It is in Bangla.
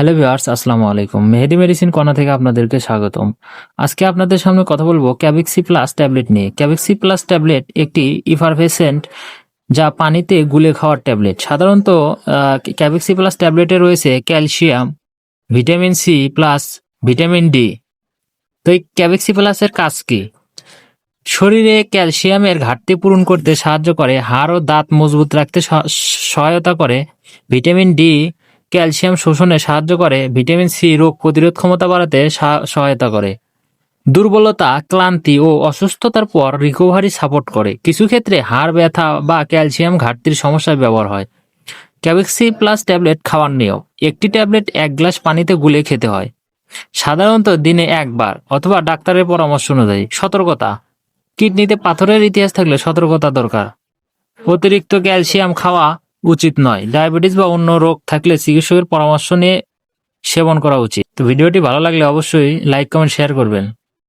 হ্যালো ভিউয়ার্স, আসসালামু আলাইকুম। মেহেদি মেডিসিন কর্নার থেকে আপনাদেরকে স্বাগতম। আজকে আপনাদের সামনে কথা বলবো ক্যাভিক্সি প্লাস ট্যাবলেট নিয়ে। ক্যাভিক্সি প্লাস ট্যাবলেট একটি ইফারভেসেন্ট যা পানিতে গুলে খাওয়ার ট্যাবলেট। সাধারণত ক্যাভিক্সি প্লাস ট্যাবলেটে রয়েছে calcium, vitamin C plus vitamin D. তো এই ক্যাভিক্সি প্লাসের কাজ কি? শরীরে ক্যালসিয়ামের ঘাটতি পূরণ করতে সাহায্য করে, হাড় ও দাঁত মজবুত রাখতে সহায়তা করে। ভিটামিন ডি ক্যালসিয়াম শোষণে সাহায্য করে। ভিটামিন সি রোগ প্রতিরোধ ক্ষমতা বাড়াতে সহায়তা করে। দুর্বলতা, ক্লান্তি ও অসুস্থতার পর রিকভারি সাপোর্ট করে। কিছু ক্ষেত্রে হাড় ব্যথা বা ক্যালসিয়াম ঘাটতির সমস্যায় ব্যবহার হয়। ক্যাভিক্সি প্লাস ট্যাবলেট খাওয়ার নিয়ম: একটি ট্যাবলেট 1 গ্লাস পানিতে গুলে খেতে হয়, সাধারণত দিনে একবার অথবা ডাক্তারের পরামর্শ অনুযায়ী। সতর্কতা: কিডনিতে পাথরের ইতিহাস থাকলে সতর্কতা দরকার। অতিরিক্ত ক্যালসিয়াম খাওয়া উচিত নয়। ডায়াবেটিস বা অন্য রোগ থাকলে চিকিৎসকের পরামর্শ নিয়ে সেবন করা উচিত। তো ভিডিওটি ভালো লাগলে অবশ্যই লাইক, কমেন্ট, শেয়ার করবেন।